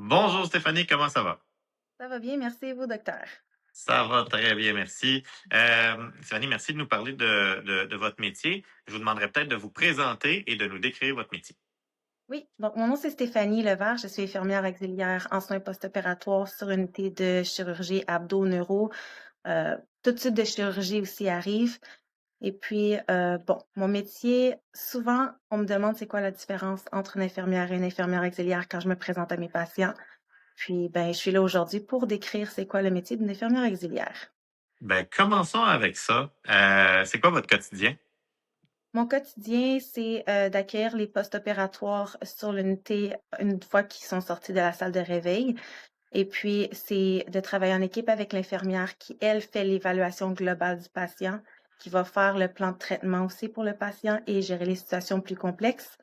Bonjour Stéphanie, comment ça va? Ça va bien, merci et vous, docteur? Ça va très bien, merci. Stéphanie, merci de nous parler de votre métier. Je vous demanderais peut-être de vous présenter et de nous décrire votre métier. Oui, donc mon nom c'est Stéphanie Levert, je suis infirmière auxiliaire en soins post-opératoires sur une unité de chirurgie abdo-neuro. Tout type de chirurgie aussi arrive. Et puis, bon, mon métier, souvent, on me demande c'est quoi la différence entre une infirmière et une infirmière auxiliaire quand je me présente à mes patients. Puis, ben, je suis là aujourd'hui pour décrire c'est quoi le métier d'une infirmière auxiliaire. Ben, commençons avec ça. C'est quoi votre quotidien? Mon quotidien, c'est, d'accueillir les post-opératoires sur l'unité une fois qu'ils sont sortis de la salle de réveil et puis c'est de travailler en équipe avec l'infirmière qui, elle, fait l'évaluation globale du patient, qui va faire le plan de traitement aussi pour le patient et gérer les situations plus complexes.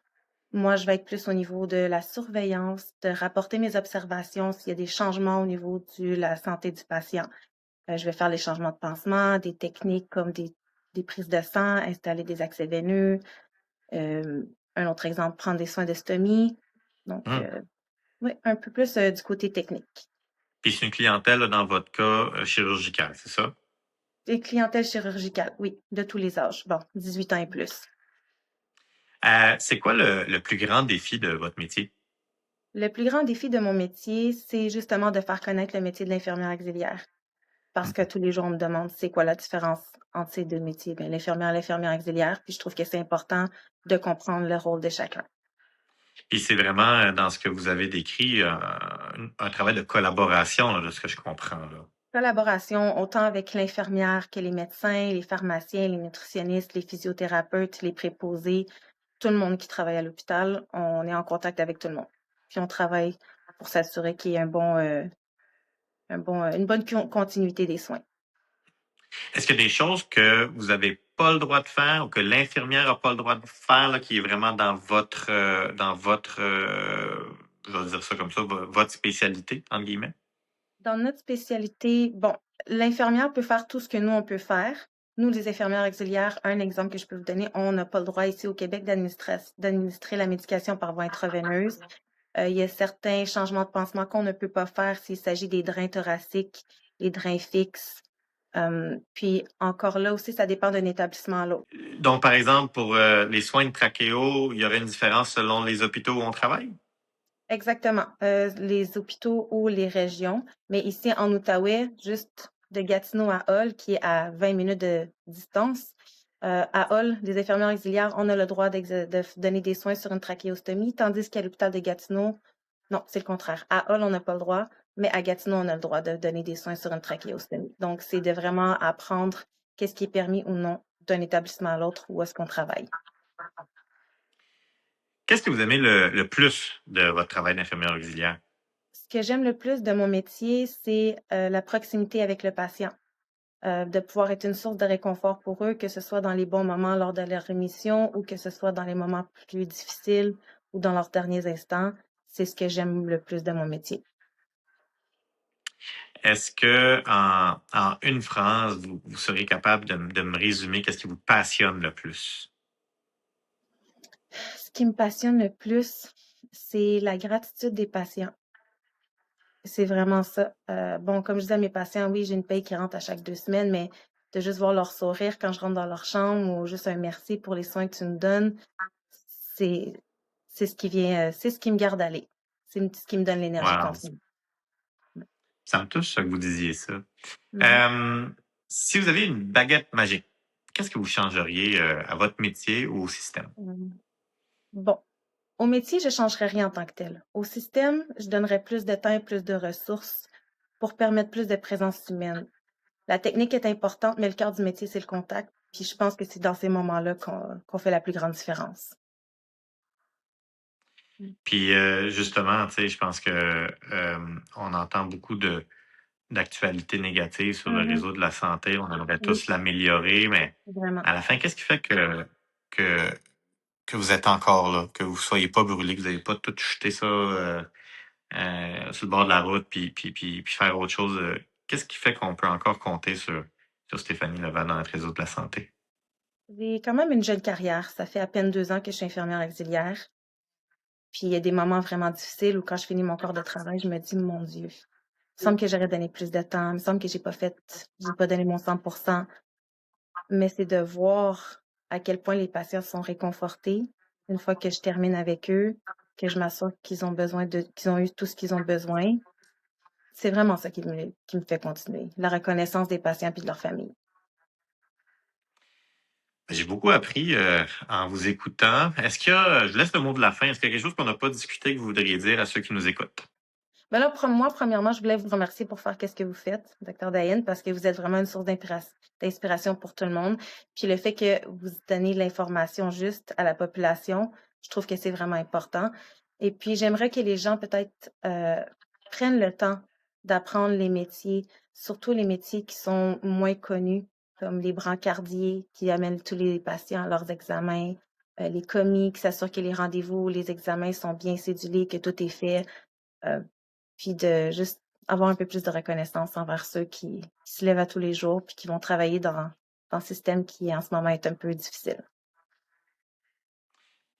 Moi, je vais être plus au niveau de la surveillance, de rapporter mes observations s'il y a des changements au niveau de la santé du patient. Je vais faire les changements de pansement, des techniques comme des prises de sang, installer des accès veineux, un autre exemple, prendre des soins de stomie. Donc, Hmm. oui, un peu plus du côté technique. Puis c'est une clientèle, là, dans votre cas, chirurgicale, c'est ça? Et clientèle chirurgicale, oui, de tous les âges. Bon, 18 ans et plus. C'est quoi le plus grand défi de votre métier? Le plus grand défi de mon métier, c'est justement de faire connaître le métier de l'infirmière auxiliaire. Parce que Hmm. tous les jours, on me demande c'est quoi la différence entre ces deux métiers. Bien, l'infirmière auxiliaire, puis je trouve que c'est important de comprendre le rôle de chacun. Puis c'est vraiment dans ce que vous avez décrit un travail de collaboration, là, de ce que je comprends, là. Collaboration autant avec l'infirmière que les médecins, les pharmaciens, les nutritionnistes, les physiothérapeutes, les préposés, tout le monde qui travaille à l'hôpital, on est en contact avec tout le monde. Puis on travaille pour s'assurer qu'il y ait une bonne continuité des soins. Est-ce qu'il y a des choses que vous avez pas le droit de faire ou que l'infirmière a pas le droit de faire, là, qui est vraiment je vais dire ça comme ça, votre spécialité, entre guillemets? Dans notre spécialité, bon, l'infirmière peut faire tout ce que nous, on peut faire. Nous, les infirmières auxiliaires, un exemple que je peux vous donner, on n'a pas le droit ici au Québec d'administrer la médication par voie intraveineuse. Il y a certains changements de pansement qu'on ne peut pas faire s'il s'agit des drains thoraciques, les drains fixes. Puis encore là aussi, ça dépend d'un établissement à l'autre. Donc, par exemple, pour les soins de trachéo, il y aurait une différence selon les hôpitaux où on travaille? Exactement, les hôpitaux ou les régions. Mais ici en Outaouais, juste de Gatineau à Hull, qui est à 20 minutes de distance, à Hull, les infirmières auxiliaires, on a le droit de donner des soins sur une trachéostomie, tandis qu'à l'hôpital de Gatineau, non, c'est le contraire. À Hull, on n'a pas le droit, mais à Gatineau, on a le droit de donner des soins sur une trachéostomie. Donc, c'est de vraiment apprendre qu'est-ce qui est permis ou non d'un établissement à l'autre, où est-ce qu'on travaille. Qu'est-ce que vous aimez le plus de votre travail d'infirmière auxiliaire? Ce que j'aime le plus de mon métier, c'est la proximité avec le patient. De pouvoir être une source de réconfort pour eux, que ce soit dans les bons moments lors de leur rémission ou que ce soit dans les moments plus difficiles ou dans leurs derniers instants. C'est ce que j'aime le plus de mon métier. Est-ce que en une phrase, vous seriez capable de me résumer qu'est-ce qui vous passionne le plus? Ce qui me passionne le plus, c'est la gratitude des patients. C'est vraiment ça. Bon, comme je dis à mes patients, oui, j'ai une paye qui rentre à chaque 2 semaines, mais de juste voir leur sourire quand je rentre dans leur chambre ou juste un merci pour les soins que tu nous donnes, c'est c'est ce qui vient, c'est ce qui me garde aller. C'est ce qui me donne l'énergie Wow, continue. ça me touche ça que vous disiez ça. Mhm. Euh, si vous aviez une baguette magique, qu'est-ce que vous changeriez à votre métier ou au système? Mhm. Bon, au métier, je changerais rien en tant que tel. Au système, je donnerais plus de temps et plus de ressources pour permettre plus de présence humaine. La technique est importante, mais le cœur du métier, c'est le contact. Puis je pense que c'est dans ces moments-là qu'on fait la plus grande différence. Mm. Puis justement, tu sais, je pense que on entend beaucoup de d'actualités négatives sur le Mhm. réseau de la santé. On aimerait Oui, tous l'améliorer, mais vraiment. à la fin, qu'est-ce qui fait que que vous êtes encore là, que vous soyez pas brûlé, que vous n'avez pas tout jeté ça sur le bord de la route, puis faire autre chose? Qu'est-ce qui fait qu'on peut encore compter sur Stéphanie Leval dans notre réseau de la santé? J'ai quand même une jeune carrière. Ça fait à peine 2 ans que je suis infirmière auxiliaire. Puis il y a des moments vraiment difficiles où quand je finis mon corps de travail, je me dis: «Mon Dieu, il me semble que j'aurais donné plus de temps, il me semble que j'ai pas donné mon 100%. Mais c'est de voir à quel point les patients sont réconfortés une fois que je termine avec eux, que je m'assure qu'ils ont eu tout ce qu'ils ont besoin. C'est vraiment ça qui me fait continuer, la reconnaissance des patients puis de leur famille. J'ai beaucoup appris en vous écoutant. Est-ce qu'il y a, je laisse le mot de la fin, est-ce qu'il y a quelque chose qu'on n'a pas discuté que vous voudriez dire à ceux qui nous écoutent? Ben là, moi, premièrement, je voulais vous remercier pour faire qu'est-ce que vous faites, docteur Dayen, parce que vous êtes vraiment une source d'inspiration pour tout le monde. Puis le fait que vous donnez l'information juste à la population, je trouve que c'est vraiment important. Et puis, j'aimerais que les gens peut-être prennent le temps d'apprendre les métiers, surtout les métiers qui sont moins connus, comme les brancardiers qui amènent tous les patients à leurs examens, les commis qui s'assurent que les rendez-vous, les examens sont bien cédulés, que tout est fait. Euh, Puis de juste avoir un peu plus de reconnaissance envers ceux qui se lèvent à tous les jours puis qui vont travailler dans ce système qui, en ce moment, est un peu difficile.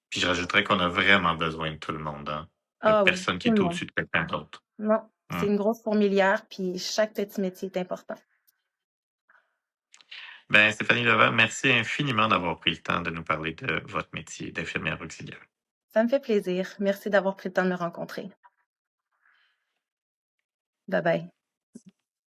Puis je rajouterais qu'on a vraiment besoin de tout le monde, hein. Il n'y a Ah oui, personne qui tout est le monde. au-dessus de quelqu'un d'autre. Non, Hmm. c'est une grosse fourmilière, puis chaque petit métier est important. Ben, Stéphanie Levent, merci infiniment d'avoir pris le temps de nous parler de votre métier d'infirmière auxiliaire. Ça me fait plaisir. Merci d'avoir pris le temps de me rencontrer. Bye bye.